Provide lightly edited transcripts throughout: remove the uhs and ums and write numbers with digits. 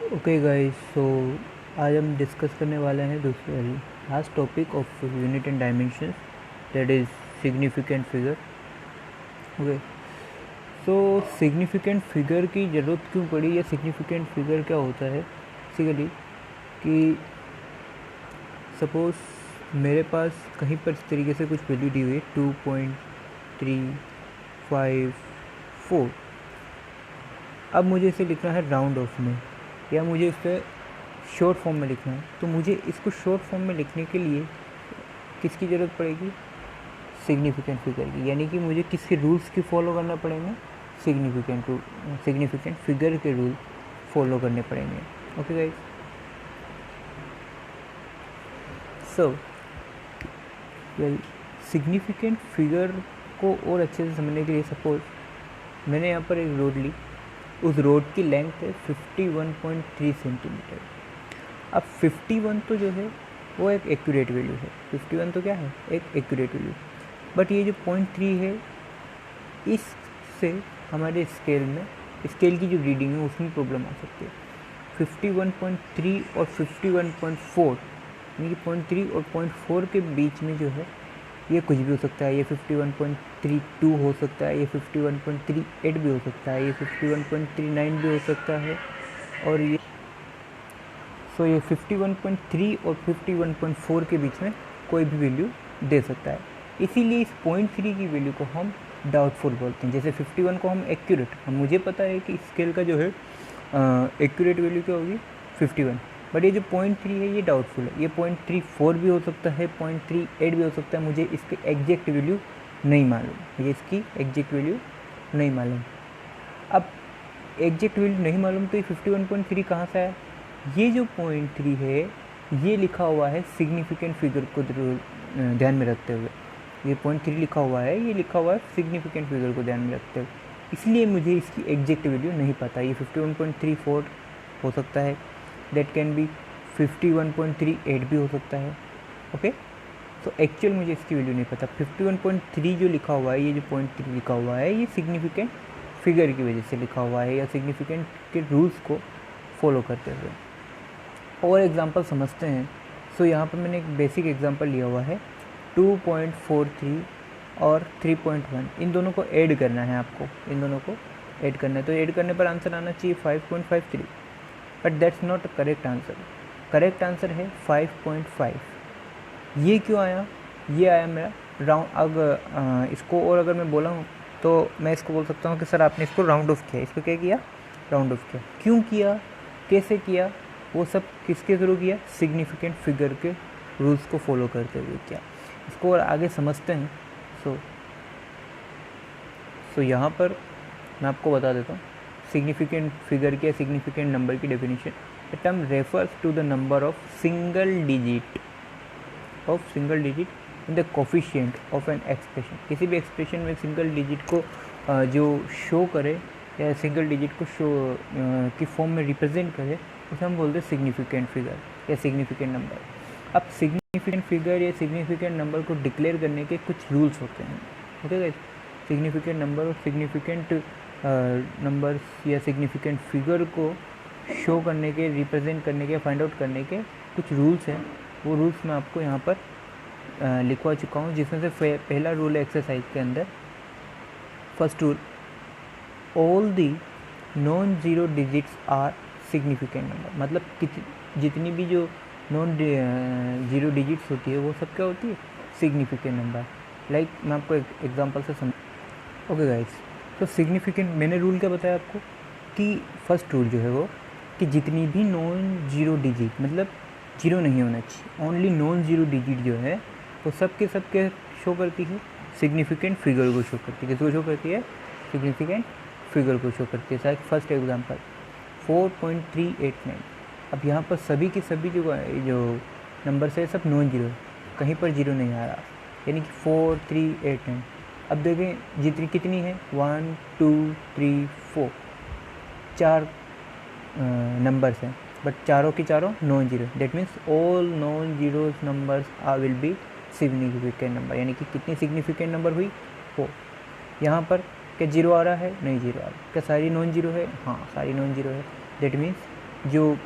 Okay guys, सो आज हम discuss करने वाले हैं दूसरे last topic of unit and dimensions, that is significant figure. Okay, so significant figure की ज़रूरत क्यों पड़ी या सिग्निफिकेंट फिगर क्या होता है बेसिकली कि सपोज़ मेरे पास कहीं पर इस तरीके से कुछ वैल्यू दी हुई है 2.354। अब मुझे इसे लिखना है राउंड ऑफ में या मुझे इसे शॉर्ट फॉर्म में लिखना है, तो मुझे इसको शॉर्ट फॉर्म में लिखने के लिए किसकी ज़रूरत पड़ेगी? सिग्निफिकेंट फिगर की, यानी कि मुझे किसके रूल्स की फॉलो करना पड़ेंगे? सिग्निफिकेंट फिगर के रूल फॉलो करने पड़ेंगे। Okay guys, so well significant figure को और अच्छे से समझने के लिए सपोज मैंने यहाँ पर एक रोड ली, उस रोड की लेंथ है 51.3 सेंटीमीटर। अब 51 तो जो है वो एक एक्यूरेट वैल्यू है, 51 तो क्या है? एक एक्यूरेट वैल्यू। बट ये जो 0.3 है, इससे हमारे स्केल में, स्केल की जो रीडिंग है उसमें प्रॉब्लम आ सकती है। 51.3 और 51.4 यानी कि 0.3 और 0.4 के बीच में जो है ये कुछ भी हो सकता है। ये 51.32 हो सकता है, ये 51.38 भी हो सकता है, ये 51.39 भी हो सकता है, और ये ये 51.3 और 51.4 के बीच में कोई भी वैल्यू दे सकता है। इसीलिए इस 0.3 की वैल्यू को हम डाउटफुल बोलते हैं। जैसे 51 को हम एक्यूरेट, मुझे पता है कि स्केल का जो है एक्यूरेट वैल्यू क्या होगी 51, बट ये जो 0.3 है ये डाउटफुल है। ये 0.34 भी हो सकता है, 0.38 भी हो सकता है, मुझे इसकी एग्जैक्ट वैल्यू नहीं मालूम, मुझे इसकी एग्जैक्ट वैल्यू नहीं मालूम। अब एग्जैक्ट वैल्यू नहीं मालूम तो ये 51.3 कहाँ से आया? ये जो 0.3 है ये लिखा हुआ है सिग्निफिकेंट फिगर को ध्यान में रखते हुए। ये 0.3 लिखा हुआ है, ये लिखा हुआ है सिग्निफिकेंट फिगर को ध्यान में रखते हुए, इसलिए मुझे इसकी एग्जैक्ट वैल्यू नहीं पता। ये 51.34 हो सकता है, दैट कैन बी 51.38 भी हो सकता है। ओके, तो एक्चुअल मुझे इसकी वैल्यू नहीं पता। 51.3 जो लिखा हुआ है, ये जो 0.3 लिखा हुआ है, ये सिग्निफिकेंट फिगर की वजह से लिखा हुआ है या सिग्निफिकेंट के रूल्स को फॉलो करते हुए। और एग्जांपल समझते हैं। सो यहाँ पर मैंने एक बेसिक एग्जांपल लिया हुआ है 2.43 और 3.1, इन दोनों को ऐड करना है आपको, इन दोनों को ऐड करना है। तो ऐड करने पर आंसर आना चाहिए 5.53, but that's not correct answer. Correct answer है 5.5। ये क्यों आया? ये आया मेरा राउंड। अगर इसको और अगर मैं बोला हूँ तो मैं इसको बोल सकता हूँ कि सर आपने इसको राउंड ऑफ किया। इसको क्या किया? राउंड ऑफ किया। क्यों किया, कैसे किया, वो सब किसके थ्रू किया? सिग्निफिकेंट फिगर के रूल्स को फॉलो करते हुए किया। इसको और आगे समझते हैं। सो यहाँ पर मैं आपको बता देता हूँ सिग्निफिकेंट फिगर के, सिग्निफिकेंट नंबर की definition. The term refers to the number of single digit in the coefficient of an expression. किसी भी एक्सप्रेशन में सिंगल डिजिट को जो शो करे या सिंगल डिजिट को शो की फॉर्म में रिप्रेजेंट करे, उसे हम बोलते हैं सिग्निफिकेंट फिगर या सिग्निफिकेंट नंबर। अब सिग्निफिकेंट फिगर या सिग्निफिकेंट नंबर को डिक्लेयर करने के कुछ रूल्स होते हैं। ओके गाइस, सिग्निफिकेंट नंबर और सिग्निफिकेंट नंबर्स या सिग्निफिकेंट फिगर को शो करने के, रिप्रेजेंट करने के, फाइंड आउट करने के कुछ रूल्स हैं। वो रूल्स मैं आपको यहाँ पर लिखवा चुका हूँ, जिसमें से पहला रूल है एक्सरसाइज के अंदर। First rule, all the non zero digits are significant number. मतलब जितनी भी जो नॉन जीरो डिजिट्स होती है वो सब क्या होती है? Significant number. लाइक मैं आपको एक एग्जांपल से समझ। ओके गाइस, तो सिग्निफिकेंट मैंने रूल क्या बताया आपको कि फर्स्ट रूल जो है वो कि जितनी भी नॉन जीरो डिजिट, मतलब जीरो नहीं होना चाहिए, ओनली नॉन जीरो डिजिट जो है वो सब के शो करती है सिग्निफिकेंट फिगर को शो करती है। किसको शो करती है? सिग्निफिकेंट फिगर को शो करती है। First example 4.389। अब यहाँ पर सभी के सभी जो नंबर्स है सब नॉन जीरो है, कहीं पर जीरो नहीं आ रहा, यानी कि 4389। अब देखें जितनी कितनी है 1 2 3 4, चार नंबर्स हैं, बट चारों की चारों non zero. That means all non zero numbers will be significant number. यानी कि कितनी सिग्निफिकेंट नंबर हुई? 4। यहाँ पर क्या जीरो आ रहा है? नहीं जीरो आ रहा। क्या सारी नॉन जीरो है? हाँ, सारी नॉन जीरो है। दैट मीन्स जो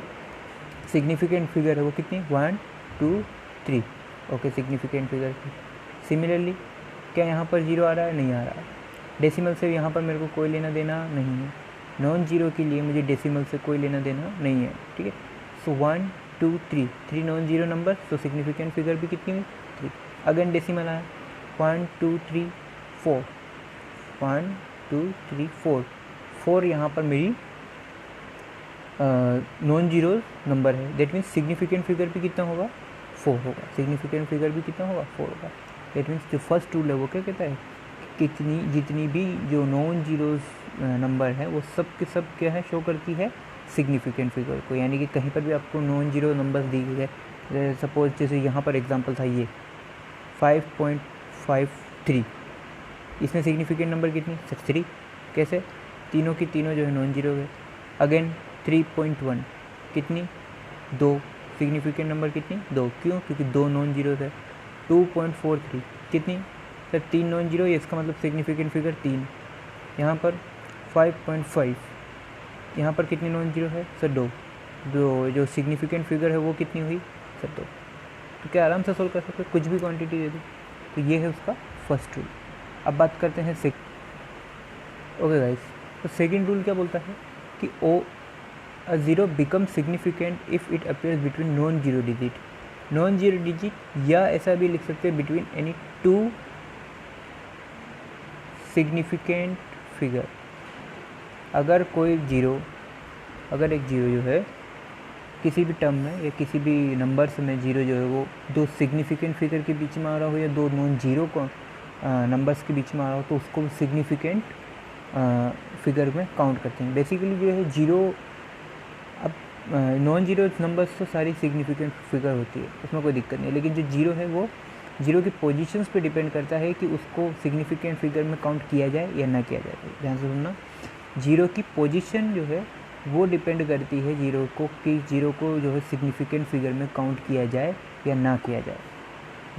सिग्निफिकेंट फिगर है वो कितनी 1 2 3 ओके सिग्निफिकेंट फिगर की। सिमिलरली क्या यहाँ पर जीरो आ रहा है, नहीं आ रहा। डेसिमल से यहाँ पर मेरे को कोई लेना देना नहीं है, नॉन जीरो के लिए मुझे डेसिमल से कोई लेना देना नहीं है, ठीक है। सो 1 2 3 3 नॉन जीरो नंबर, तो सिग्निफिकेंट फिगर भी कितनी हुई 3। अगेन डेसिमल आया 1 2 3 4 1 2 3 4 4 यहाँ पर मेरी नॉन जीरो नंबर है, दैट मीन्स सिग्निफिकेंट फिगर भी कितना होगा 4 होगा, सिग्निफिकेंट फिगर भी कितना होगा 4 होगा। दैट मीन्स जो फर्स्ट रूल है वो क्या कहता है, कितनी जितनी भी जो नॉन जीरोस नंबर है वो सब के सब क्या है शो करती है सिग्निफिकेंट फिगर को, यानी कि कहीं पर भी आपको नॉन जीरो नंबर्स दी गई है, सपोज जैसे यहाँ पर एग्जांपल था ये 5.53, इसमें सिग्निफिकेंट नंबर कितनी 3, कैसे तीनों की तीनों जो है नॉन जीरो है। अगेन 3.1 कितनी 2, सिग्निफिकेंट नंबर कितनी 2, क्यों क्योंकि 2 नॉन जीरो है। 2.43 कितनी सर 3 नॉन जीरो, इसका मतलब सिग्निफिकेंट फिगर 3। यहाँ पर 5.5 यहाँ पर कितनी नॉन जीरो है सर 2, जो सिग्निफिकेंट फिगर है वो कितनी हुई सर 2। तो क्या आराम से सोल्व कर सकते हो, कुछ भी क्वांटिटी दे दो। तो ये है उसका फर्स्ट रूल। अब बात करते हैं ओके गाइस, तो सेकंड रूल क्या बोलता है कि a zero becomes significant if it appears between non zero digit, non zero digit या ऐसा भी लिख सकते हैं between any two significant figure. अगर एक जीरो जो है किसी भी टर्म में या किसी भी नंबर्स में जीरो जो है वो दो सिग्निफिकेंट फिगर के बीच में आ रहा हो या दो नॉन जीरो को नंबर्स के बीच में आ रहा हो तो उसको सिग्निफिकेंट फिगर में काउंट करते हैं। बेसिकली जो है जीरो, अब नॉन जीरो नंबर्स तो सारी सिग्निफिकेंट फिगर होती है, उसमें कोई दिक्कत नहीं है, लेकिन जो जीरो है वो जीरो की पोजीशंस पे डिपेंड करता है कि उसको सिग्निफिकेंट फिगर में काउंट किया जाए या ना किया जाए। ध्यान से सुनना, जीरो की पोजीशन जो है वो डिपेंड करती है जीरो को जो है सिग्निफिकेंट फिगर में काउंट किया जाए या ना किया जाए।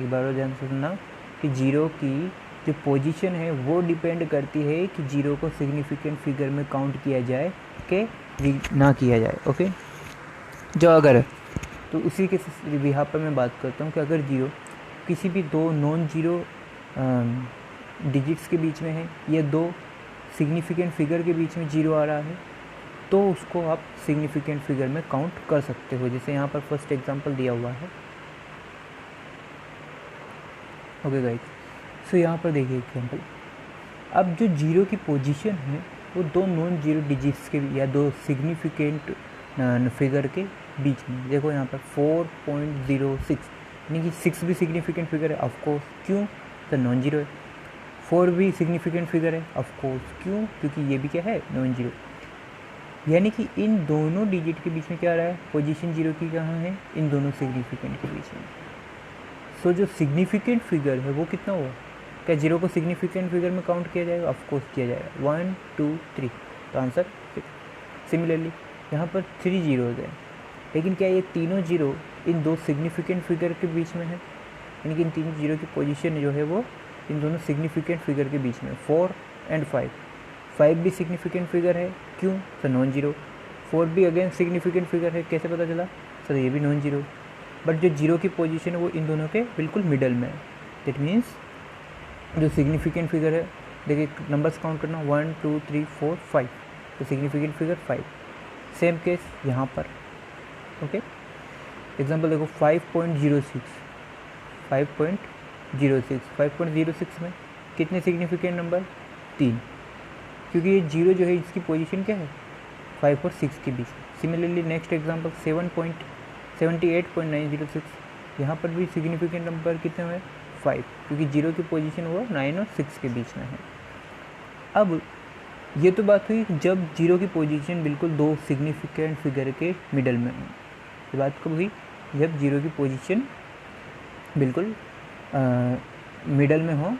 एक बार और ध्यान से सुनना कि जीरो की जो पोजीशन है वो डिपेंड करती है कि जीरो को सिग्निफिकेंट फिगर में काउंट किया जाए कि ना किया जाए। ओके, जो अगर है तो उसी के यहाँ पर मैं बात करता हूँ कि अगर जीरो किसी भी दो नॉन जीरो डिजिट्स के बीच में है या दो सिग्निफिकेंट फिगर के बीच में जीरो आ रहा है तो उसको आप सिग्निफिकेंट फिगर में काउंट कर सकते हो। जैसे यहाँ पर फर्स्ट एग्जांपल दिया हुआ है। ओके गाइस, सो यहाँ पर देखिए एग्जांपल, अब जो जीरो की पोजीशन है वो दो नॉन जीरो डिजिट्स के या दो सिग्निफिकेंट फिगर के बीच में। देखो यहाँ पर 4.06 यानी कि 6 भी सिग्निफिकेंट फिगर है ऑफकोर्स, क्यों तो नॉन जीरो है। 4 भी सिग्निफिकेंट फिगर है ऑफकोर्स, क्यों क्योंकि ये भी क्या है नॉन जीरो। यानी कि इन दोनों डिजिट के बीच में क्या आ रहा है, पोजीशन जीरो की कहाँ है, इन दोनों सिग्निफिकेंट के बीच में। सो जो सिग्निफिकेंट फिगर है वो कितना होगा, क्या जीरो को सिग्निफिकेंट फिगर में काउंट किया जाएगा, ऑफकोर्स किया जाएगा। 1 2 3 तो आंसर 6। सिमिलरली यहाँ पर 3 जीरोज़ है, लेकिन क्या ये तीनों जीरो इन दो सिग्निफिकेंट फिगर के बीच में है, यानी कि इन तीन जीरो की पोजीशन जो है वो इन दोनों सिग्निफिकेंट फिगर के बीच में। 4 और 5 भी सिग्निफिकेंट फिगर है, क्यों सर नॉन जीरो। 4 भी अगेन सिग्निफिकेंट फिगर है, कैसे पता चला सर ये भी नॉन जीरो। बट जो जीरो की पोजीशन है वो इन दोनों के बिल्कुल मिडल में है। दैट मीन्स जो सिग्निफिकेंट फिगर है, देखिए नंबर्स काउंट करना 1 2 3 4 5, तो सिग्निफिकेंट फिगर 5। सेम केस यहाँ पर। ओके, एग्जांपल देखो 5.06 में कितने सिग्निफिकेंट नंबर 3, क्योंकि ये जीरो जो है इसकी पोजीशन क्या है 5 और 6 के बीच। सिमिलरली नेक्स्ट एग्जांपल 78.906, यहाँ पर भी सिग्निफिकेंट नंबर कितने हुए 5, क्योंकि जीरो की पोजीशन वो 9 और 6 के बीच में है। अब ये तो बात हुई जब जीरो की पोजीशन बिल्कुल दो सिग्निफिकेंट फिगर के मिडल में हो। ये बात कब हुई, जब जीरो की पोजीशन बिल्कुल मिडल में हो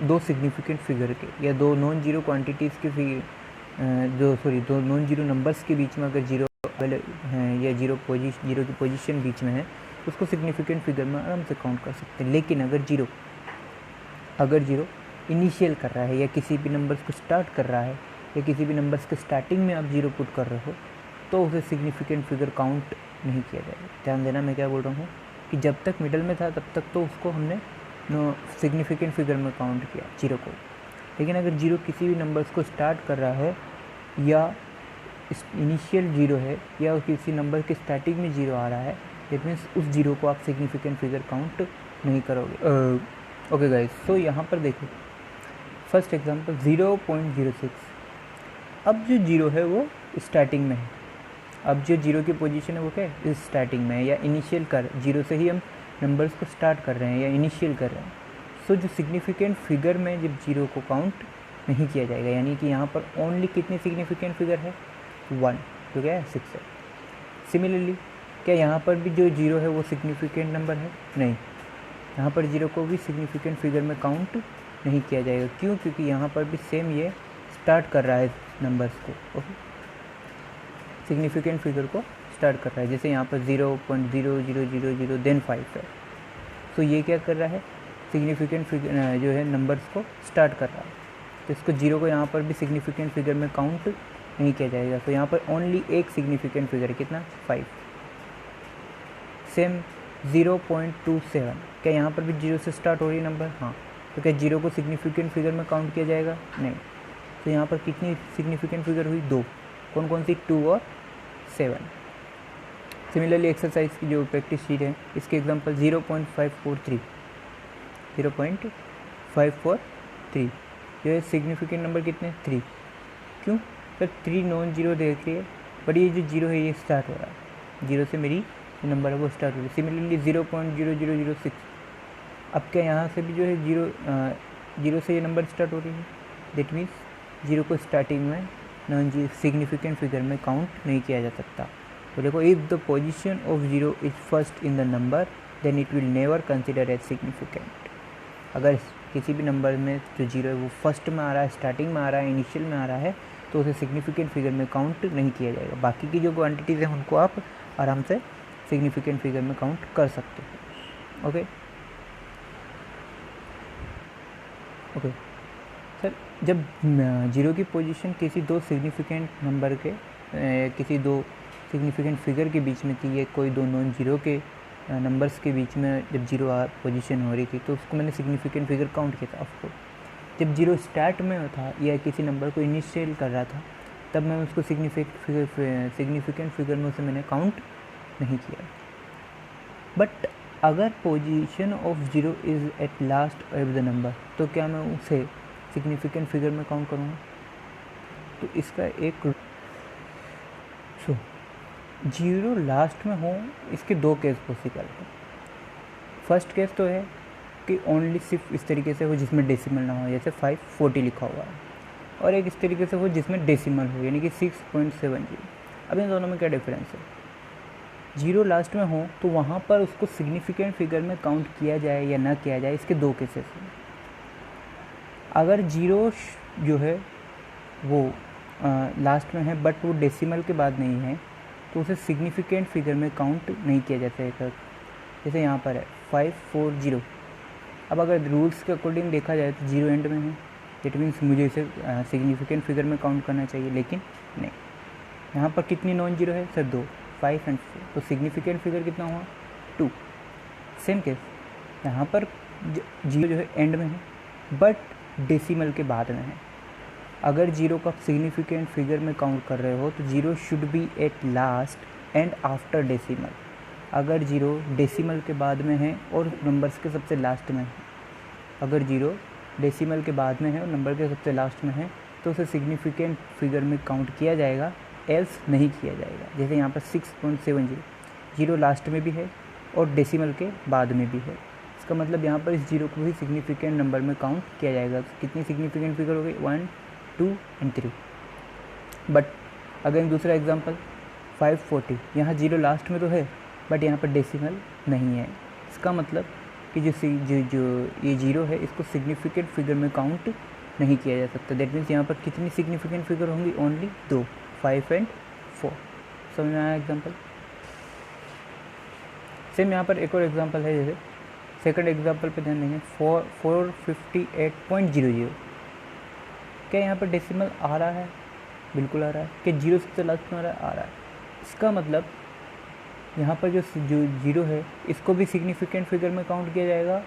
दो सिग्निफिकेंट फिगर के या दो नॉन जीरो क्वांटिटीज़ के दो नॉन जीरो नंबर्स के बीच में अगर जीरो हैं या जीरो की पोजीशन बीच में है उसको सिग्निफिकेंट फिगर में आराम से काउंट कर सकते हैं। लेकिन अगर जीरो इनिशियल कर रहा है या किसी भी नंबर्स को स्टार्ट कर रहा है या किसी भी नंबर्स के स्टार्टिंग में आप जीरो पुट कर रहे हो तो उसे सिग्निफिकेंट फिगर काउंट नहीं किया जाएगा। ध्यान देना मैं क्या बोल रहा हूँ कि जब तक मिडल में था तब तक तो उसको हमने सिग्निफिकेंट फिगर में काउंट किया जीरो को, लेकिन अगर जीरो किसी भी नंबर्स को स्टार्ट कर रहा है या इनिशियल जीरो है या किसी नंबर के स्टार्टिंग में जीरो आ रहा है, दैट मीन्स उस जीरो को आप सिग्निफिकेंट फिगर काउंट नहीं करोगे। ओके गाइस, सो यहाँ पर देखो फर्स्ट एग्जांपल 0.06। अब जो जीरो है वो स्टार्टिंग में है, अब जो जीरो की पोजीशन है वो क्या है, इस स्टार्टिंग में है या इनिशियल कर, जीरो से ही हम नंबर्स को स्टार्ट कर रहे हैं या इनिशियल कर रहे हैं। सो जो सिग्निफिकेंट फिगर में जब जीरो को काउंट नहीं किया जाएगा, यानी कि यहाँ पर ओनली कितनी सिग्निफिकेंट फिगर है, 1, जो क्या है 6 है। सिमिलरली क्या यहाँ पर भी जो जीरो है वो सिग्निफिकेंट नंबर है, नहीं, यहाँ पर जीरो को भी सिग्निफिकेंट फिगर में काउंट नहीं किया जाएगा। क्यों? क्योंकि यहाँ पर भी सेम ये स्टार्ट कर रहा है नंबर्स को, ओके, सिग्निफिकेंट फिगर को स्टार्ट कर रहा है। जैसे यहाँ पर 0.0000 देन 5 है, तो ये क्या कर रहा है, सिग्निफिकेंट फिगर जो है नंबर्स को स्टार्ट कर रहा है, तो इसको जीरो को यहाँ पर भी सिग्निफिकेंट फिगर में काउंट नहीं किया जाएगा। तो यहाँ पर ओनली एक सिग्निफिकेंट फिगर है, कितना, 5। सेम 0.27, क्या यहाँ पर भी जीरो से स्टार्ट हो रही है नंबर, हाँ, तो क्या जीरो को सिग्निफिकेंट फिगर में काउंट किया जाएगा, नहीं। तो यहाँ पर कितनी सिग्निफिकेंट फिगर हुई, 2, कौन कौन सी, 2 और 7। सिमिलरली एक्सरसाइज की जो प्रैक्टिस शीट है इसके एग्जांपल 0.543, 0.543 जो है सिग्निफिकेंट नंबर कितने, 3। क्यों, सर 3 नॉन जीरो देख रही है, बट ये जो जीरो है ये स्टार्ट हो रहा है, जीरो से मेरी जो नंबर है वो स्टार्ट हो रही है। सिमिलरली 0.0006, अब क्या यहाँ से भी जो है जीरो से ये नंबर स्टार्ट हो रही है, दैट मीन्स जीरो को स्टार्टिंग में नॉन सिग्निफिकेंट फिगर में काउंट नहीं किया जा सकता। तो देखो, if the position of zero is first in the number then it will never consider as significant. अगर किसी भी नंबर में जो जीरो है वो फर्स्ट में आ रहा है, स्टार्टिंग में आ रहा है, इनिशियल में आ रहा है, तो उसे सिग्निफिकेंट फिगर में काउंट नहीं किया जाएगा। बाकी की जो क्वांटिटीज़ हैं उनको आप आराम से सिग्निफिकेंट फिगर में काउंट कर सकते हो। ओके ओके सर, जब जीरो की पोजीशन किसी दो सिग्निफिकेंट नंबर के किसी दो सिग्निफिकेंट फिगर के बीच में थी, या कोई दो नॉन जीरो के नंबर्स के बीच में जब जीरो पोजीशन हो रही थी, तो उसको मैंने सिग्निफिकेंट फिगर काउंट किया था। ऑफकोर्स जब जीरो स्टार्ट में था या किसी नंबर को इनिशियल कर रहा था, तब मैं उसको सिग्निफिकेंट फिगर में उसे मैंने काउंट नहीं किया। बट अगर position of zero is at last of the number, तो क्या मैं उसे सिग्निफिकेंट फिगर में काउंट करूँगा? तो इसका एक जीरो लास्ट में हो, इसके दो केस पॉसिबल है। फर्स्ट केस तो है कि ओनली सिर्फ इस तरीके से हो जिसमें डेसिमल ना हो, जैसे 540 लिखा हुआ है, और एक इस तरीके से हो जिसमें डेसिमल हो, यानी कि 6.70। अब इन दोनों में क्या डिफरेंस है? जीरो लास्ट में हो तो वहाँ पर उसको सिग्निफिकेंट फिगर में काउंट किया जाए या ना किया जाए, इसके दो केसेस हैं। अगर जीरो जो है वो लास्ट में है बट वो डेसिमल के बाद नहीं है, तो उसे सिग्निफिकेंट फिगर में काउंट नहीं किया जाता है। जैसे यहाँ पर है 540। अब अगर रूल्स के अकॉर्डिंग देखा जाए तो जीरो एंड में है, इट मीन्स मुझे इसे सिग्निफिकेंट फिगर में काउंट करना चाहिए, लेकिन नहीं। यहाँ पर कितनी नॉन जीरो है सर? 2, 5 एंड 4, तो सिग्निफिकेंट फिगर कितना हुआ? 2। सेम केस यहाँ पर जीरो जो है एंड में है बट डेसिमल के बाद में है। अगर जीरो का सिग्निफिकेंट फिगर में काउंट कर रहे हो तो zero should be at last and after decimal. अगर जीरो डेसिमल के बाद में है और नंबर्स के सबसे लास्ट में है, अगर जीरो डेसिमल के बाद में है और नंबर के सबसे लास्ट में है, तो उसे सिग्निफिकेंट फिगर में काउंट किया जाएगा, एल्स नहीं किया जाएगा। जैसे यहाँ पर 6.70, जीरो लास्ट में भी है और डेसिमल के बाद में भी है। इसका मतलब यहाँ पर इस जीरो को भी सिग्निफिकेंट नंबर में काउंट किया जाएगा। तो कितनी सिग्निफिकेंट फिगर हो गई? 1, 2 एंड 3। बट अगेन दूसरा एग्जांपल 540, यहाँ जीरो लास्ट में तो है बट यहाँ पर डेसिमल नहीं है। इसका मतलब कि जो ये जीरो है इसको सिग्निफिकेंट फिगर में काउंट नहीं किया जा सकता। दैट मीन्स यहाँ पर कितनी सिग्निफिकेंट फिगर होंगी? Only 2, 5 and 4। समझ में आया एग्जांपल? सेम यहाँ पर एक और एग्जांपल है, जैसे सेकंड एग्जांपल पे ध्यान देंगे 458.00। क्या यहाँ पर डेसिमल आ रहा है? बिल्कुल आ रहा है। क्या जीरो सबसे लास्ट में आ रहा है? आ रहा है। इसका मतलब यहाँ पर जो जीरो है इसको भी सिग्निफिकेंट फिगर में काउंट किया जाएगा,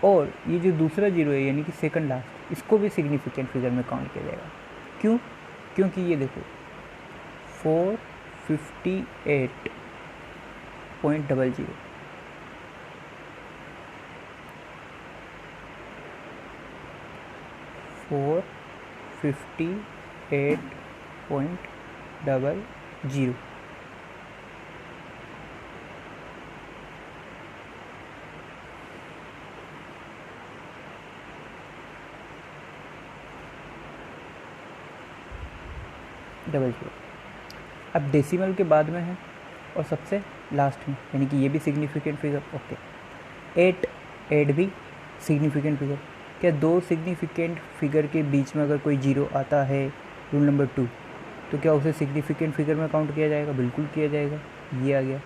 और ये जो दूसरा जीरो है यानी कि सेकंड लास्ट, इसको भी सिग्निफिकेंट फिगर में काउंट किया जाएगा। क्यों? क्योंकि ये देखो 458.00 458.00 00। अब डेसिमल के बाद में है और सबसे लास्ट में, यानी कि ये भी सिग्निफिकेंट फिगर। ओके, 8 भी सिग्निफिकेंट फिगर। क्या दो सिग्निफिकेंट फिगर के बीच में अगर कोई जीरो आता है, रूल नंबर 2, तो क्या उसे सिग्निफिकेंट फिगर में काउंट किया जाएगा? बिल्कुल किया जाएगा। ये आ गया,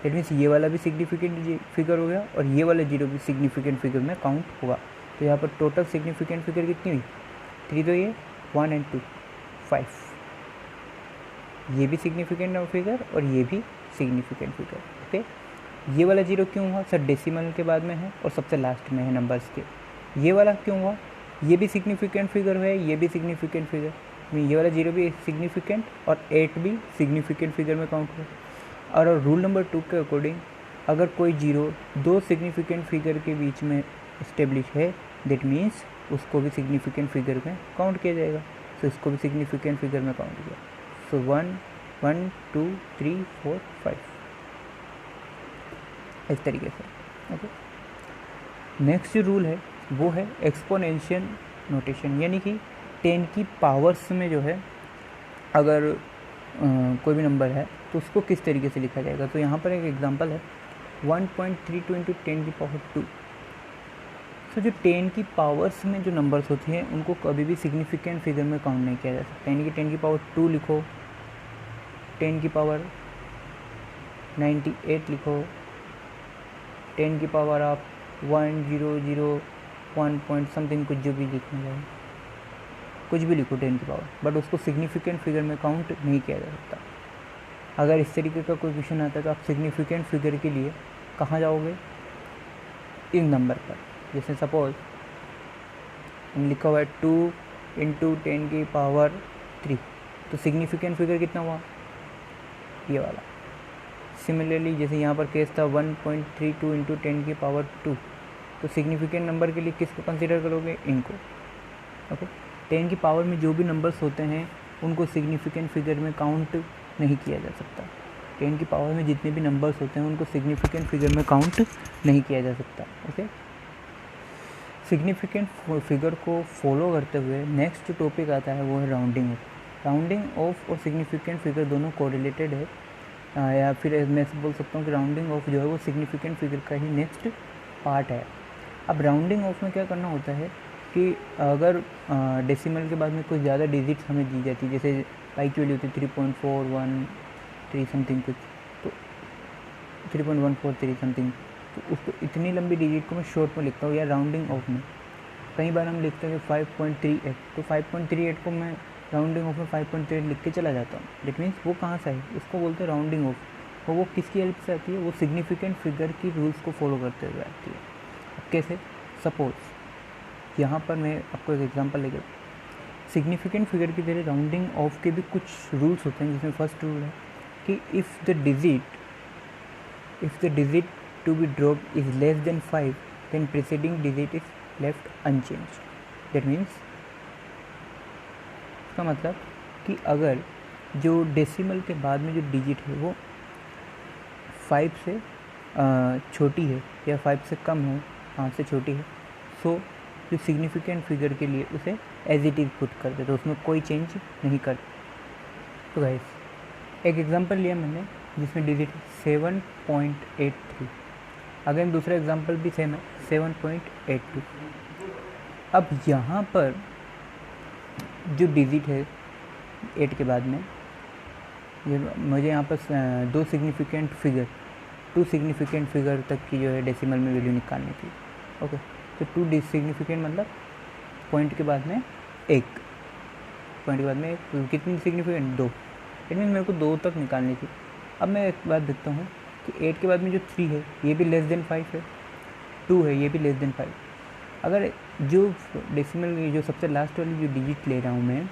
दैट मीन्स ये वाला भी सिग्निफिकेंट फिगर हो गया और ये वाला जीरो भी सिग्निफिकेंट फिगर में काउंट होगा। तो यहाँ पर टोटल सिग्निफिकेंट फिगर कितनी हुई? 3, तो ये 1 और 2 5, ये भी सिग्निफिकेंट फिगर और ये भी सिग्निफिकेंट फिगर। ओके, ये वाला जीरो क्यों हुआ सर? डेसिमल के बाद में है और सबसे लास्ट में है नंबर्स के। ये वाला क्यों हुआ? ये भी सिग्निफिकेंट फिगर है, ये भी सिग्निफिकेंट फिगर, ये वाला जीरो भी सिग्निफिकेंट और 8 भी सिग्निफिकेंट फिगर में काउंट हुआ। और रूल नंबर 2 के अकॉर्डिंग अगर कोई जीरो दो सिग्निफिकेंट फिगर के बीच में इस्टेब्लिश है, दैट मीन्स उसको भी सिग्निफिकेंट फिगर में काउंट किया जाएगा। तो इसको भी सिग्निफिकेंट फिगर में काउंट किया। सो 1 1 2 3 4 5 इस तरीके से। ओके, नेक्स्ट जो रूल है वो है एक्सपोनेंशियल नोटेशन, यानी कि 10 की पावर्स में जो है अगर कोई भी नंबर है तो उसको किस तरीके से लिखा जाएगा। तो यहाँ पर एक एग्जांपल है 1.32 × 10⁻²। तो जो 10 की पावर्स में जो नंबर्स होती हैं उनको कभी भी सिग्निफिकेंट फिगर में काउंट नहीं किया जा सकता। यानी कि 10 की पावर 2 लिखो, 10 की पावर 98 लिखो, 10 की पावर आप 1001 पॉइंट समथिंग कुछ जो भी लिखना जाए, कुछ भी लिखो 10 की पावर, बट उसको सिग्निफिकेंट फिगर में काउंट नहीं किया जा सकता। अगर इस तरीके का कोई क्वेश्चन आता है तो आप सिग्निफिकेंट फिगर के लिए कहाँ जाओगे? इन नंबर पर। जैसे सपोज लिखा हुआ है 2 × 10⁻3, तो सिग्निफिकेंट फिगर कितना हुआ? ये वाला। सिमिलरली जैसे यहाँ पर केस था 1.32 × 10⁻², तो सिग्निफिकेंट नंबर के लिए किसको कंसीडर करोगे? इनको। ओके, 10 की पावर में जो भी नंबर्स होते हैं उनको सिग्निफिकेंट फिगर में काउंट नहीं किया जा सकता। 10 की पावर में जितने भी नंबर्स होते हैं उनको सिग्निफिकेंट फिगर में काउंट नहीं किया जा सकता। ओके, सिग्निफिकेंट फिगर को फॉलो करते हुए नेक्स्ट जो टॉपिक आता है वो है राउंडिंग ऑफ। राउंडिंग ऑफ और सिग्निफिकेंट फिगर दोनों कोरिलेटेड है, या फिर मैं बोल सकता हूँ कि राउंडिंग ऑफ जो है वो सिग्निफिकेंट फिगर का ही नेक्स्ट पार्ट है। अब राउंडिंग ऑफ में क्या करना होता है कि अगर डेसिमल के बाद में कुछ ज़्यादा डिजिट्स हमें दी जाती है, जैसे पाई की वैल्यू होती है 3.413 समथिंग कुछ, तो 3.143 समथिंग, तो उसको इतनी लंबी डिजिट को मैं शॉर्ट में लिखता हूँ या राउंडिंग ऑफ में। कई बार हम लिखते हैं 5.38, तो 5.38 को मैं राउंडिंग ऑफ में 5.38 लिख के चला जाता हूँ। दैट मीन्स वो कहाँ से है? उसको बोलते हैं राउंडिंग ऑफ, और वो किसकी हेल्प से आती है? वो सिग्निफिकेंट फिगर की रूल्स को फॉलो करते हुए आती है। अब कैसे? सपोज यहाँ पर मैं आपको एक एग्जांपल लेकर, सिग्निफिकेंट फिगर की तरह राउंडिंग ऑफ के भी कुछ रूल्स होते हैं, जिसमें फर्स्ट रूल है कि if the digit to be dropped is less than 5 then preceding digit is left unchanged. That means इसका मतलब कि अगर जो डेसिमल के बाद में जो डिजिट है वो 5 से छोटी है या 5 से कम है, 5 से छोटी है, सो जो सिग्निफिकेंट फिगर के लिए उसे एज इट इज़ पुट कर दे, तो उसमें कोई चेंज नहीं कर। तो गाइस एक एग्जांपल लिया मैंने जिसमें डिजिट 7.83। अगेन दूसरा एग्जांपल भी सेम है 7.82। अब यहाँ पर जो डिजिट है 8 के बाद में, मुझे यहाँ पर टू सिग्निफिकेंट फिगर तक की जो है डेसिमल में वैल्यू निकालनी थी। ओके, तो 2 सिग्निफिकेंट मतलब पॉइंट के बाद में 1, पॉइंट के बाद में 1, तो कितनी सिग्निफिकेंट? 2। इट मीन मेरे को 2 तक निकालनी थी। अब मैं एक बात देखता हूँ कि 8 के बाद में जो 3 है ये भी लेस देन 5 है, 2 है ये भी लेस देन 5। अगर जो डेसिमल जो सबसे लास्ट वाली जो डिजिट ले रहा हूँ मैं,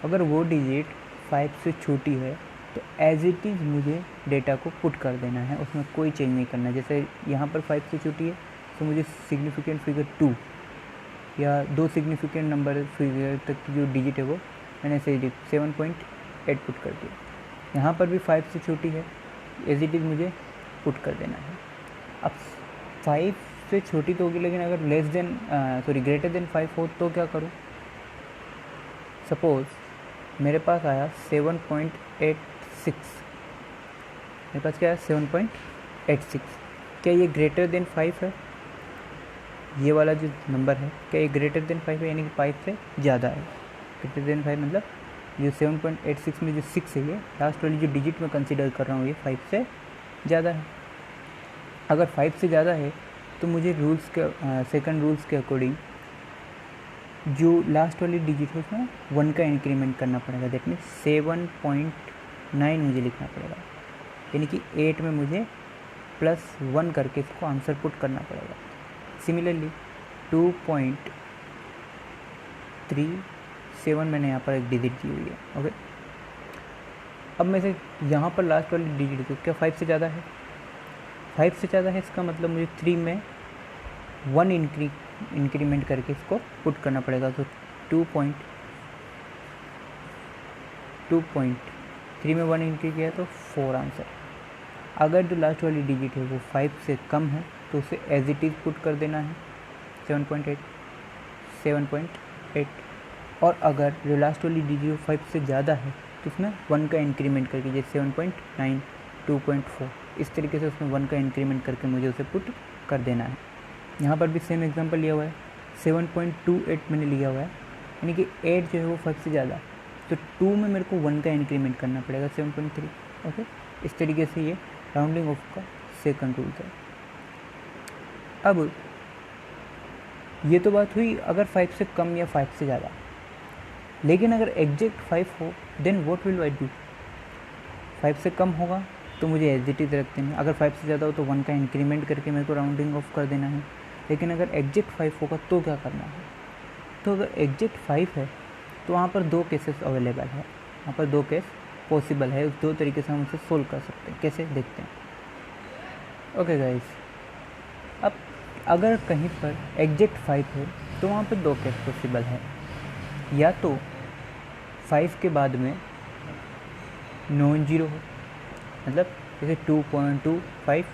अगर वो डिजिट 5 से छोटी है तो एज इट इज़ मुझे डेटा को पुट कर देना है, उसमें कोई चेंज नहीं करना। जैसे यहाँ पर 5 से छोटी है तो मुझे सिग्निफिकेंट फिगर 2 या 2 सिग्निफिकेंट नंबर फिगर तक की जो डिजिट है वो मैंने ऐसे 7.8 पुट कर दिया। यहाँ पर भी 5 से छोटी है, एज इट इज़ मुझे पुट कर देना है। अब 5 से छोटी तो होगी, लेकिन अगर ग्रेटर देन 5 हो तो क्या करूँ? सपोज़ मेरे पास आया 7.86, मेरे पास क्या है 7.86, क्या ये ग्रेटर देन 5 है? ये वाला जो नंबर है क्या ये ग्रेटर देन 5 है, यानी कि 5 से ज़्यादा है? ग्रेटर देन 5 मतलब जो 7.86 में जो 6 है, ये लास्ट वाली जो डिजिट मैं कंसिडर कर रहा हूँ, ये 5 से ज़्यादा है। अगर 5 से ज़्यादा है तो मुझे रूल्स के सेकंड रूल्स के अकॉर्डिंग जो लास्ट वाली डिजिट है उसमें 1 का इंक्रीमेंट करना पड़ेगा। दैट मीन्स 7.9 मुझे लिखना पड़ेगा, यानी कि 8 में मुझे +1 करके इसको आंसर पुट करना पड़ेगा। सिमिलरली 2.37 मैंने यहाँ पर एक डिजिट दी हुई है। ओके, अब मैं से यहाँ पर लास्ट वाली डिजिट तो क्या 5 से ज़्यादा है? 5 से ज़्यादा है, इसका मतलब मुझे 3 में 1 इंक्रीमेंट करके इसको पुट करना पड़ेगा। तो 2.3 में 1 इंक्रीज किया तो 4 आंसर। अगर जो लास्ट वाली डिजिट है वो 5 से कम है तो उसे एज इट इज़ पुट कर देना है 7.8। और अगर जो लास्ट वाली डिजिट 5 से ज़्यादा है तो उसमें 1 का इंक्रीमेंट करके, जैसे 7.9, 2.4, इस तरीके से उसमें 1 का इंक्रीमेंट करके मुझे उसे पुट कर देना है। यहाँ पर भी सेम एग्जांपल लिया हुआ है, 7.28 मैंने लिया हुआ है, यानी कि 8 जो है वो 5 से ज़्यादा, तो 2 में मेरे को 1 का इंक्रीमेंट करना पड़ेगा 7.3। ओके, इस तरीके से ये राउंडिंग ऑफ का सेकंड रूल है। अब ये तो बात हुई अगर 5 से कम या 5 से ज़्यादा, लेकिन अगर एग्जैक्ट 5 हो then what will I do? 5 से कम होगा तो मुझे एज इट इज़ रख देना, अगर 5 से ज़्यादा हो तो 1 का इंक्रीमेंट करके मेरे को राउंडिंग ऑफ कर देना है। लेकिन अगर एग्जैक्ट 5 होगा तो क्या करना है? तो अगर एग्जैक्ट 5 है तो वहाँ पर 2 केसेस अवेलेबल है, वहाँ पर 2 केस पॉसिबल है। उस 2 तरीके से हम उसे सोल्व कर सकते हैं। कैसे देखते हैं? ओके गाइस, अब अगर कहीं पर एग्जैक्ट 5 है तो वहाँ पर 2 केस पॉसिबल है। या तो 5 के बाद में नॉन जीरो हो, मतलब जैसे 2.25,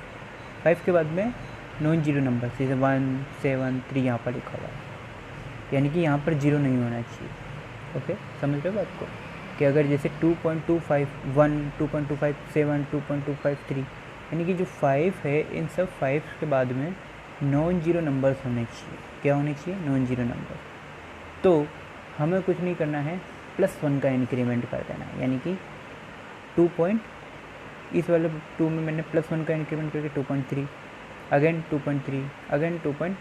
5 के बाद में नॉन जीरो नंबर, जैसे 1, 7, 3 यहाँ पर लिखा हुआ है, यानी कि यहाँ पर जीरो नहीं होना चाहिए। ओके, समझ रहे हो बात को? कि अगर जैसे 2.25, 1, 2.25, 7, 2.253, यानी कि जो 5 है इन सब 5 के बाद में नॉन जीरो नंबर्स होने चाहिए। क्या होने चाहिए? Non zero number. तो हमें कुछ नहीं करना है, +1 का इंक्रीमेंट कर देना है, यानी कि इस वाले 2 में मैंने +1 का इंक्रीमेंट करके 2.3, अगेन 2.3, अगेन 2.3,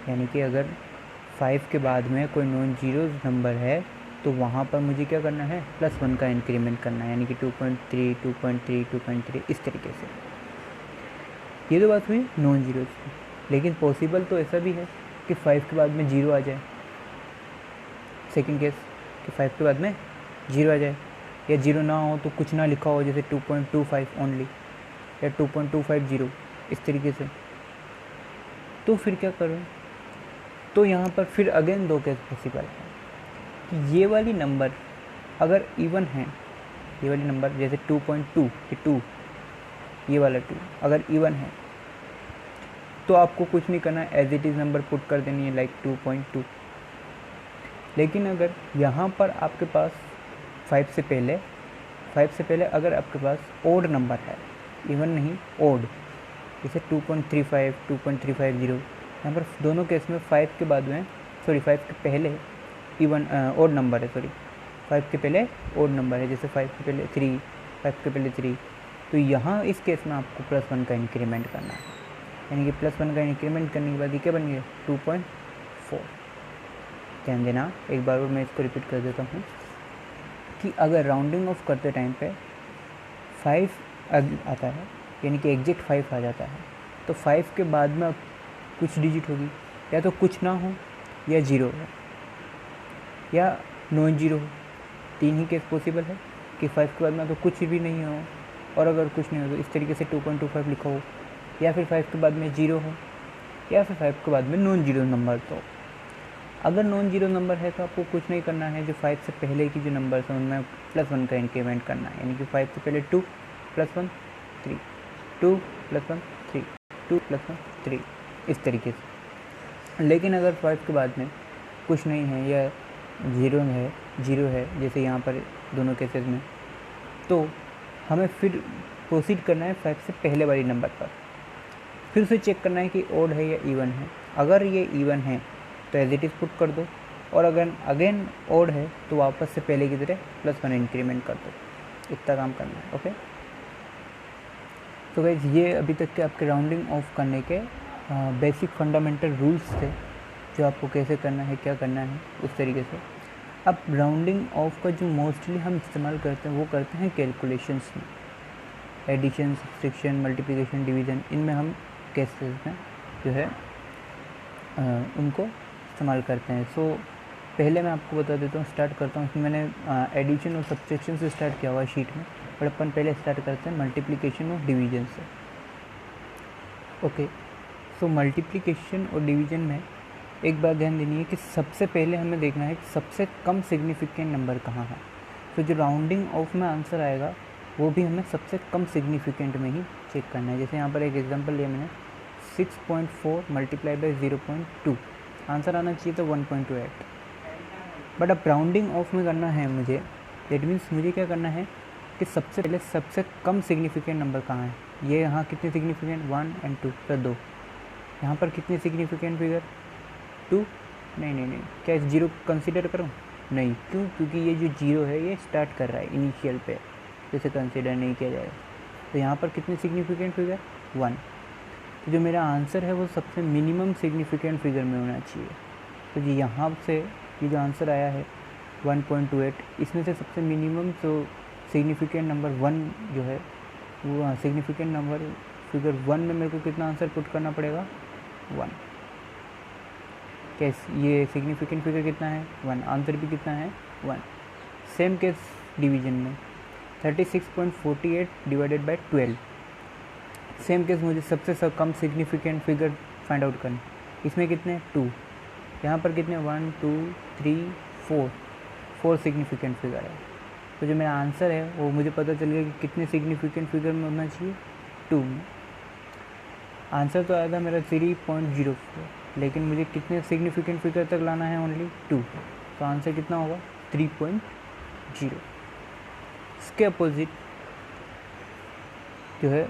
यानी कि अगर 5 के बाद में कोई नॉन जीरो नंबर है तो वहाँ पर मुझे क्या करना है? +1 का इंक्रीमेंट करना है, यानी कि 2.3, 2.3, 2.3, इस तरीके से। ये तो बात हुई नॉन जीरो की। लेकिन पॉसिबल तो ऐसा भी है कि 5 के बाद में जीरो आ जाए। सेकंड केस कि 5 के बाद में जीरो आ जाए, या जीरो ना हो तो कुछ ना लिखा हो, जैसे 2.25 ओनली या 2.250, इस तरीके से। तो फिर क्या करूँ? तो यहाँ पर फिर अगेन 2 केस पॉसिबल है कि ये वाली नंबर अगर इवन है, ये वाली नंबर जैसे 2.2 ये 2, ये वाला 2 अगर इवन है तो आपको कुछ नहीं करना, as it is number put कर देनी है, लाइक 2.2। लेकिन अगर यहाँ पर आपके पास 5 से पहले अगर आपके पास ओड नंबर है, इवन नहीं ओड, जैसे 2.35, 2.350, यहाँ पर दोनों केस में 5 के बाद में 5 के पहले इवन ओड नंबर है, 5 के पहले ओड नंबर है, जैसे 5 के पहले 3, 5 के पहले 3, तो यहाँ इस केस में आपको +1 का इंक्रीमेंट करना है, यानी कि +1 का इंक्रीमेंट करने के बाद ये क्या बन गया? 2.4। ध्यान देना, एक बार और मैं इसको रिपीट कर देता हूँ कि अगर राउंडिंग ऑफ करते टाइम पे 5 आता है, यानी कि एग्जैक्ट 5 आ जाता है, तो 5 के बाद में कुछ डिजिट होगी, या तो कुछ ना हो या 0 हो या नॉन जीरो हो। 3 ही केस पॉसिबल है कि 5 के बाद में तो कुछ भी नहीं हो, और अगर कुछ नहीं हो तो इस तरीके से 2.25 लिखा हो, या फिर 5 के बाद में 0 हो, या फिर 5 के बाद में नॉन जीरो नंबर। तो अगर नॉन जीरो नंबर है तो आपको कुछ नहीं करना है, जो 5 से पहले की जो नंबर्स हैं उनमें +1 का इंक्रीमेंट करना है, यानी कि 5 से पहले 2 + 1 3, 2 + 1 3, 2 + 1 3, इस तरीके से। लेकिन अगर 5 के बाद में कुछ नहीं है या जीरो है जैसे यहाँ पर दोनों केसेस में, तो हमें फिर प्रोसीड करना है 5 से पहले वाली नंबर पर, फिर उसे चेक करना है कि ओड है या इवन है। अगर ये इवन है तो एज इट इज़ पुट कर दो, और अगर अगेन ओड है तो वापस से पहले की तरह +1 इंक्रीमेंट कर दो। इतना काम करना है। ओके, तो गाइस ये अभी तक के आपके राउंडिंग ऑफ करने के बेसिक फंडामेंटल रूल्स थे, जो आपको कैसे करना है, क्या करना है, उस तरीके से। अब राउंडिंग ऑफ का जो मोस्टली हम इस्तेमाल करते हैं वो करते हैं कैलकुलेशंस में, एडिशन, सब्सट्रैक्शन, मल्टीप्लिकेशन, डिवीज़न, इनमें हम केसेस में जो है उनको इस्तेमाल करते हैं। सो पहले मैं आपको बता देता हूँ, स्टार्ट करता हूँ। इसमें मैंने एडिशन और सब्सट्रैक्शन से स्टार्ट किया हुआ है शीट में, बट अपन पहले स्टार्ट करते हैं मल्टीप्लिकेशन और डिवीज़न से। ओके, सो मल्टीप्लिकेशन और डिवीज़न में एक बात ध्यान देनी है कि सबसे पहले हमें देखना है कि सबसे कम सिग्निफिकेंट नंबर कहाँ है। तो जो राउंडिंग ऑफ में आंसर आएगा वो भी हमें सबसे कम सिग्निफिकेंट में ही चेक करना है। जैसे यहाँ पर एक एग्जांपल लिया मैंने, 6.4 × 0.2, आंसर आना चाहिए था 1.28, बट अब राउंडिंग ऑफ में करना है मुझे, दैट मीन्स मुझे क्या करना है कि सबसे पहले सबसे कम सिग्निफिकेंट नंबर कहाँ है। ये यहाँ कितने सिग्निफिकेंट, 1 और 2 + 2। यहाँ पर कितने सिग्निफिकेंट फिगर, 2। नहीं, क्या 0 कंसिडर करूँ? नहीं, क्यों? क्योंकि ये जो 0 है ये स्टार्ट कर रहा है इनिशियल पे, तो इसे कंसिडर नहीं किया जाएगा। तो यहाँ पर कितने सिग्निफिकेंट फिगर, 1। तो जो मेरा आंसर है वो सबसे मिनिमम सिग्निफिकेंट फिगर में होना चाहिए। तो जी यहाँ से ये जो आंसर आया है 1.28, इसमें से सबसे मिनिमम जो सिग्निफिकेंट नंबर 1 जो है वो सिग्निफिकेंट नंबर फिगर 1 में मेरे को कितना आंसर पुट करना पड़ेगा, 1। केस ये सिग्निफिकेंट फिगर कितना है, 1, आंसर भी कितना है, 1। सेम केस डिवीजन में 36.48 / 12, सेम केस मुझे सबसे कम सिग्निफिकेंट फिगर फाइंड आउट करना। इसमें कितने, 2। यहाँ पर कितने, 1 2 3 4 सिग्निफिकेंट फिगर है। तो जो मेरा आंसर है वो मुझे पता चल गया कि कितने सिग्निफिकेंट फिगर में होना चाहिए, 2 में। आंसर तो आया था मेरा 3.04, लेकिन मुझे कितने सिग्निफिकेंट फिगर तक लाना है, ओनली 2। तो आंसर कितना होगा, 3.0। इसके अपोजिट जो है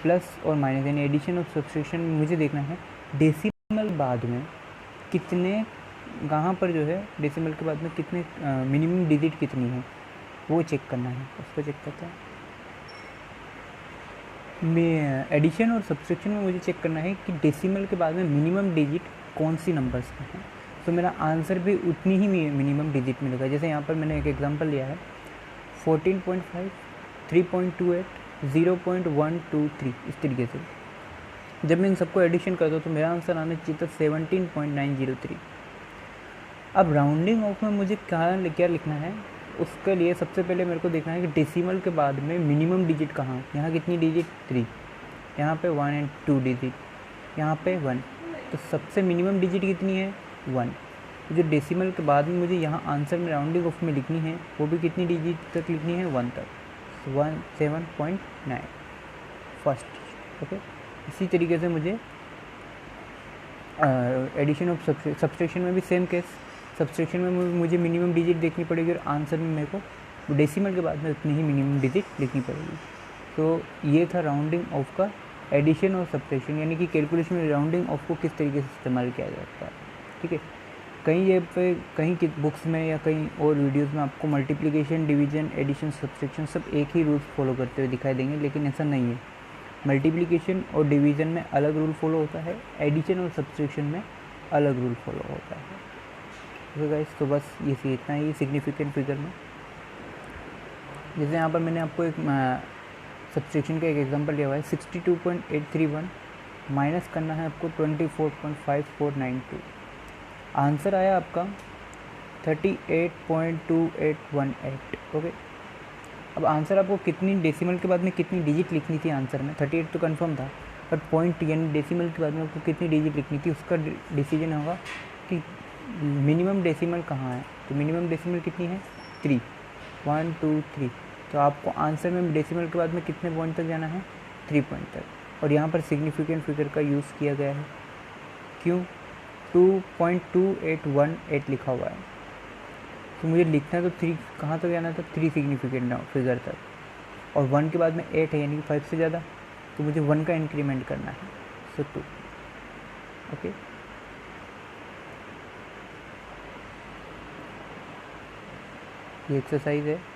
प्लस और माइनस यानी एडिशन और सब्सट्रैक्शन में मुझे देखना है डेसिमल बाद में कितने, कहाँ पर जो है डेसिमल के बाद में कितने मिनिमम डिजिट कितनी है वो चेक करना है। उसको चेक करते हैं। मैं एडिशन और सब्सट्रैक्शन में मुझे चेक करना है कि डेसिमल के बाद में मिनिमम डिजिट कौन सी नंबर्स में है। तो मेरा आंसर भी उतनी ही मिनिमम डिजिट मिलेगा। जैसे यहाँ पर मैंने एक एग्जांपल लिया है 14.5, 3.28, 0.123, इस तरीके से जब मैं इन सबको एडिशन करता हूँ तो मेरा आंसर आना चाहिए था 17.903। अब राउंडिंग ऑफ में मुझे क्या लिखना है, उसके लिए सबसे पहले मेरे को देखना है कि डेसिमल के बाद में मिनिमम डिजिट कहाँ। यहाँ कितनी डिजिट, 3, यहाँ पे 1 और 2 डिजिट, यहाँ पे 1, तो सबसे मिनिमम डिजिट कितनी है, 1। तो जो डेसिमल के बाद में मुझे यहाँ आंसर में राउंडिंग ऑफ में लिखनी है वो भी कितनी डिजिट तक लिखनी है, 1 तक, 17.9 फर्स्ट। ओके, इसी तरीके से मुझे एडिशन ऑफ सब्सट्रैक्शन में भी सेम केस, सब्सट्रैक्शन में मुझे मिनिमम डिजिट देखनी पड़ेगी और आंसर में मेरे को डेसिमल के बाद में उतनी ही मिनिमम डिजिट लिखनी पड़ेगी। तो ये था राउंडिंग ऑफ का एडिशन और सब्सट्रैक्शन, यानी कि कैलकुलेशन में राउंडिंग ऑफ को किस तरीके से इस्तेमाल किया जाता है। ठीक है, कहीं ये पे कहीं की बुक्स में या कहीं और वीडियोस में आपको मल्टीप्लिकेशन, डिवीजन, एडिशन, सब्सट्रैक्शन सब एक ही रूल्स फॉलो करते हुए दिखाई देंगे, लेकिन ऐसा नहीं है। मल्टीप्लिकेशन और डिवीज़न में अलग रूल फॉलो होता है, एडिशन और सब्सट्रैक्शन में अलग रूल फॉलो होता है। तो गाइस, तो बस ये इतना ही सिग्निफिकेंट फिगर में। जैसे यहाँ पर मैंने आपको एक सब्सट्रैक्शन का एक एग्जांपल लिया हुआ है 62.831 माइनस करना है आपको 24.5492। आंसर आया आपका 38.2818। ओके, अब आंसर आपको कितनी डेसिमल के बाद में कितनी डिजिट लिखनी थी आंसर में, 38 तो कंफर्म था, बट पॉइंट यानी डेसिमल के बाद में आपको कितनी डिजिट लिखनी थी उसका डिसीजन होगा कि मिनिमम डेसिमल कहाँ है। तो मिनिमम डेसिमल कितनी है 3, 1 2 3। तो आपको आंसर में डेसिमल के बाद में कितने पॉइंट तक जाना है 3 पॉइंट तक। और यहाँ पर सिग्निफिकेंट फिगर का यूज़ किया गया है, क्यों 2.2818 लिखा हुआ है, तो मुझे लिखना तो 3 कहाँ तक जाना था 3 सिग्निफिकेंट फिगर तक, और 1 के बाद में 8 है यानी कि 5 से ज़्यादा, तो मुझे 1 का इंक्रीमेंट करना है, सो 2। ओके, ये एक्सरसाइज है।